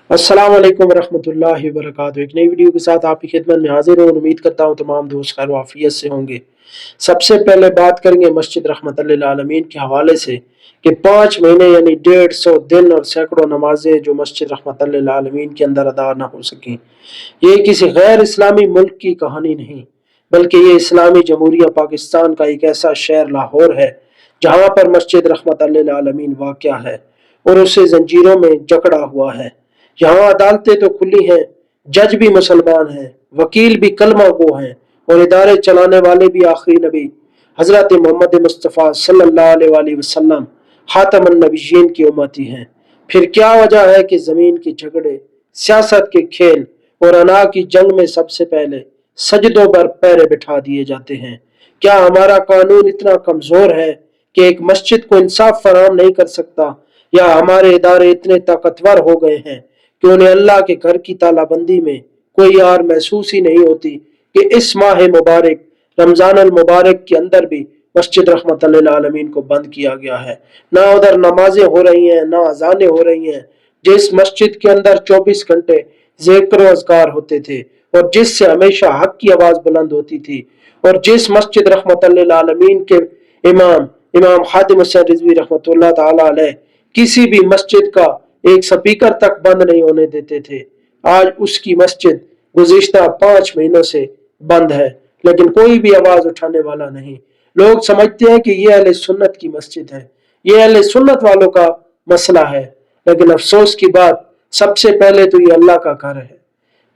अस्सलाम वालेकुम रहमतुल्लाहि व बरकातहू। एक नई वीडियो के साथ आपकी खिदमत में हाजिर हूँ। उम्मीद करता हूँ तमाम दोस्त खैर वाफियत से होंगे। सबसे पहले बात करेंगे मस्जिद रहमतुल लिल आलमीन के हवाले से कि 5 महीने यानी 150 दिन और सैकड़ों नमाजें जो मस्जिद रहमतुल लिल आलमीन के अंदर अदा ना हो सकें, ये किसी गैर इस्लामी मुल्क की कहानी नहीं, बल्कि ये इस्लामी जमहूरिया पाकिस्तान का एक ऐसा शहर लाहौर है जहाँ पर मस्जिद रहमतुल लिल आलमीन वाक़या है और उसे जंजीरों में जकड़ा हुआ है। यहाँ अदालतें तो खुली हैं, जज भी मुसलमान हैं, वकील भी कलमा गो हैं और इदारे चलाने वाले भी आखिरी नबी हजरत मोहम्मद मुस्तफ़ा सल्लल्लाहु अलैहि वसल्लम खातमुन नबिय्यीन की उम्मती हैं। फिर क्या वजह है कि ज़मीन के झगड़े, सियासत के खेल और अना की जंग में सबसे पहले सजदों पर पैरे बिठा दिए जाते हैं? क्या हमारा कानून इतना कमज़ोर है कि एक मस्जिद को इंसाफ फराहम नहीं कर सकता, या हमारे इदारे इतने ताकतवर हो गए हैं कि उन्हें अल्लाह के घर की तालाबंदी में कोई यार महसूस ही नहीं होती कि इस माह मुबारक रमजान अल मुबारक के अंदर भी मस्जिद रहमतुल लिल आलमीन को बंद किया गया है। ना उधर नमाजें हो रही हैं, ना अजानें हो रही हैं। जिस मस्जिद के अंदर 24 घंटे ज़िक्र व अज़कार होते थे और जिससे हमेशा हक की आवाज़ बुलंद होती थी, और जिस मस्जिद रहमतुल लिल आलमीन के इमाम इमाम खादिम हुसैन रिजवी रहमतुल्लाह ताला अलैह किसी भी मस्जिद का एक स्पीकर तक बंद नहीं होने देते थे, आज उसकी मस्जिद गुज़िश्ता 5 महीनों से बंद है, लेकिन कोई भी आवाज उठाने वाला नहीं। लोग समझते हैं कि ये अहले सुन्नत की मस्जिद है, ये अहले सुन्नत वालों का मसला है, लेकिन अफसोस की बात, सबसे पहले तो ये अल्लाह का घर है।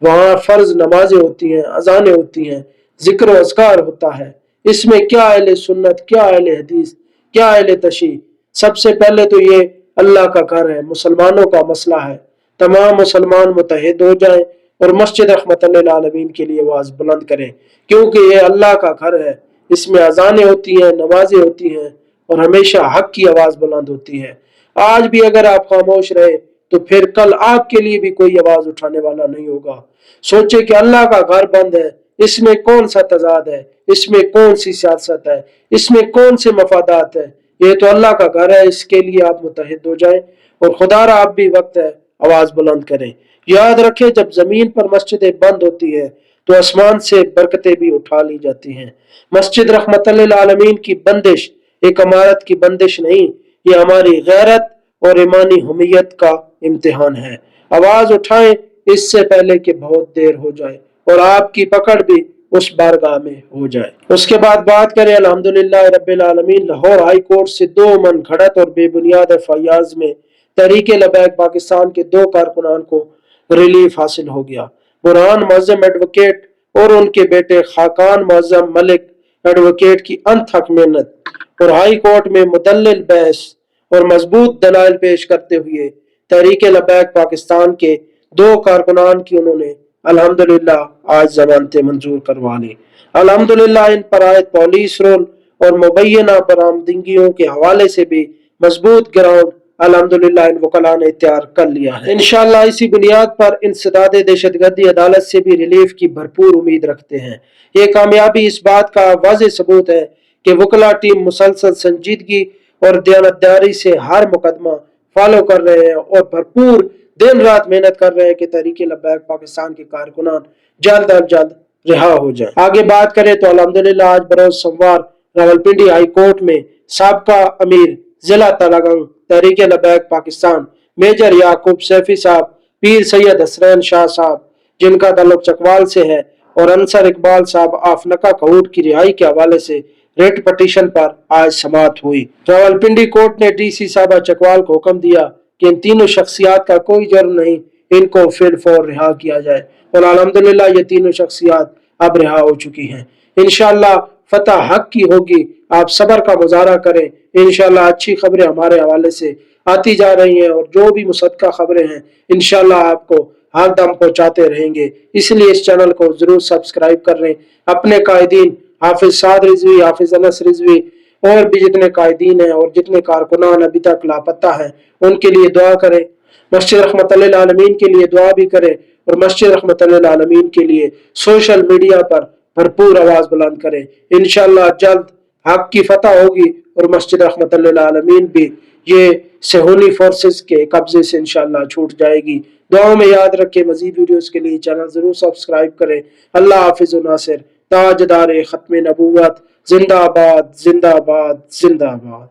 वहाँ फर्ज नमाजें होती हैं, अजानें होती हैं, जिक्र व अज़कार होता है। इसमें क्या अहले सुन्नत, क्या अहले हदीस, क्या अहले तशी? सबसे पहले तो ये अल्लाह का घर है, मुसलमानों का मसला है। तमाम मुसलमान मुत्तहिद हो जाएं और मस्जिद रहमतुल लिल आलमीन के लिए आवाज़ बुलंद करें, क्योंकि ये अल्लाह का घर है। इसमें अजानें होती हैं, नमाजें होती हैं और हमेशा हक की आवाज़ बुलंद होती है। आज भी अगर आप खामोश रहे तो फिर कल आपके लिए भी कोई आवाज़ उठाने वाला नहीं होगा। सोचे कि अल्लाह का घर बंद है, इसमें कौन सा तजाद है, इसमें कौन सी सियासत है, इसमें कौन से मफादात है? ये तो अल्लाह का घर है, इसके लिए आप मुत्तहिद हो जाएं और खुदारा आप भी वक्त है आवाज बुलंद करें। याद रखें, जब जमीन पर मस्जिदें बंद होती है तो आसमान से बरकतें भी उठा ली जाती हैं। मस्जिद रहमतुल लिल आलमीन की बंदिश एक इमारत की बंदिश नहीं, ये हमारी गैरत और ईमानी हुमियत का इम्तिहान है। आवाज उठाएं इससे पहले कि बहुत देर हो जाए और आपकी पकड़ भी उस बारगाह में हो जाए। उसके बाद बात करें अल्हम्दुलिल्लाह रब्बिल आलमीन, लाहौर हाई कोर्ट से 2 मन घड़त और बेबुनियाद फयाज में तहरीके लबैक पाकिस्तान के 2 कारकुनान को रिलीफ हासिल हो गया। बुरहान मुअज्जम एडवोकेट और उनके बेटे खाकान मुअज्जम मलिक एडवोकेट की अनथक मेहनत और हाई कोर्ट में मुदल्लिल बहस और मजबूत दलाइल पेश करते हुए तहरीके लबैक पाकिस्तान के 2 कारकुनान की उन्होंने अल्हम्दुलिल्लाह आज जमानतें मंजूर करवा ली। अल्हम्दुलिल्लाह इन पर आयत पॉलिस रोल और मुबैना बरामदगियों के हवाले से भी मजबूत ग्राउंड अल्हम्दुलिल्लाह इन वकला ने तैयार कर लिया है। इंशाअल्लाह इसी बुनियाद पर इंसदाद दहशतगर्दी अदालत से भी रिलीफ की भरपूर उम्मीद रखते हैं। ये कामयाबी इस बात का वाज़ेह सबूत है कि वकला टीम मुसलसल संजीदगी और दयानतदारी से हर मुकदमा फॉलो कर रहे हैं और भरपूर दिन रात मेहनत कर रहे हैं कि तहरीके लब्बैक पाकिस्तान के कारकुनान जल्द अज जल्द रिहा हो जाए। आगे बात करें तो अल्हम्दुलिल्लाह आज बरोज सोमवार रावलपिंडी हाई कोर्ट में साबका अमीर जिला तलागंग तहरीके लब्बैक पाकिस्तान मेजर याकूब सैफी साहब, पीर सैयद हसनैन शाह साहब जिनका ताल्लुक चकवाल से है, और अंसर इकबाल साहब आफनका कहूट की रिहाई के हवाले से रेट पटिशन पर आज समाअत हुई। रावलपिंडी कोर्ट ने डीसी साहबा चकवाल को हुक्म दिया कि इन तीनों शख्सियात का कोई जुर्म नहीं, इनको फिर फौर रिहा किया जाए, और अल्हम्दुलिल्लाह ये तीनों शख्सियात अब रिहा हो चुकी हैं। इंशाअल्लाह फतह हक की होगी, आप सब्र का मुजाहरा करें। इंशाअल्लाह अच्छी खबरें हमारे हवाले से आती जा रही हैं और जो भी मुसद्दका खबरें हैं इंशाअल्लाह आपको हर दम पहुंचाते रहेंगे। इसलिए इस चैनल को जरूर सब्सक्राइब कर लें। अपने कायदीन हाफिज साद रिजवी, हाफिज अनस रिजवी और भी जितने कायदीन हैं और जितने कारकुनान अभी तक लापता हैं उनके लिए दुआ करें। मस्जिद रहमतुल लिल आलमीन के लिए दुआ भी करें और मस्जिद रहमतुल लिल आलमीन के लिए सोशल मीडिया पर भरपूर आवाज बुलंद करें। इंशाअल्लाह जल्द हक की फतह होगी और मस्जिद रहमतुल लिल आलमीन भी ये सेहूनी फोर्सेस के कब्जे से इंशाअल्लाह छूट जाएगी। دعاؤں میں یاد رکھیں۔ مزید ویڈیوز کے لیے چینل ضرور سبسکرائب کریں۔ اللہ حافظ و ناصر، تاجدار ختم نبوت، زندہ باد زندہ باد زندہ باد۔